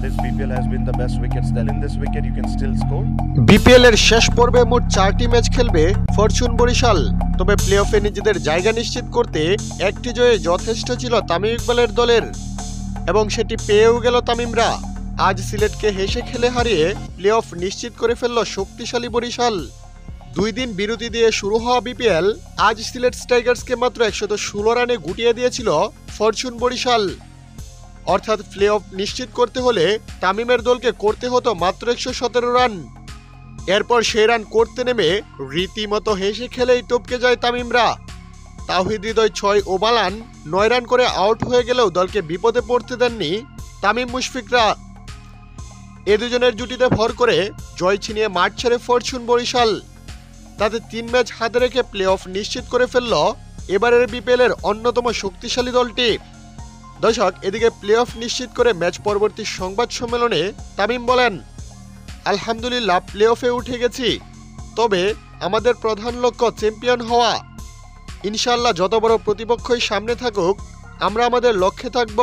This BPL has been the best wicket style. In this wicket, you can still score. BPL এর শেষ পর্বে মোট 4টি match খেলবে ফরচুন বরিশাল। তবে প্লে অফে নিজেদের জায়গা নিশ্চিত করতে একটি জয়ে যথেষ্ট ছিল তামিম ইকবালের দলের, এবং সেটি পেয়েও গেল তামিমরা। আজ সিলেটকে হেসে খেলে হারিয়ে প্লে অফ নিশ্চিত করে ফেলল শক্তিশালী বরিশাল। 2 দিন বিরতি দিয়ে শুরু হওয়া বিপিএল আজ সিলেট টাইগার্সকে মাত্র 116 রানে গুটিয়ে দিয়েছিল ফরচুন বরিশাল। অর্থাৎ প্লে অফ নিশ্চিত করতে হলে তামিমের দলকে করতে হতো মাত্র 117 রান। এরপর সেই রান করতে নেমে রীতিমতো হেসে খেলেই টপকে যায় তামিমরা। তাওহিদ হৃদয় 6 ও বালান 9 রান করে আউট হয়ে গেলেও দলকে বিপদে পড়তে দেননি তামিম মুশফিকরা। এ দুজনের জুটিতে ভর করে জয় ছিনিয়ে মাঠ ছেড়ে ফরচুন বরিশাল। তাতে 3 ম্যাচ হাতে রেখে প্লে অফ নিশ্চিত করে ফেলল এবারের বিপিএল এর অন্যতম শক্তিশালী দলটি। দর্শক, এদিকে প্লে অফ নিশ্চিত করে ম্যাচ পরবর্তী সংবাদ সম্মেলনে তামিম বলেন, আলহামদুলিল্লাহ প্লে অফে উঠে গেছি, তবে আমাদের প্রধান লক্ষ্য চ্যাম্পিয়ন হওয়া। ইনশাআল্লাহ যত বড় প্রতিপক্ষই সামনে থাকুক, আমরা আমাদের লক্ষ্যে থাকব।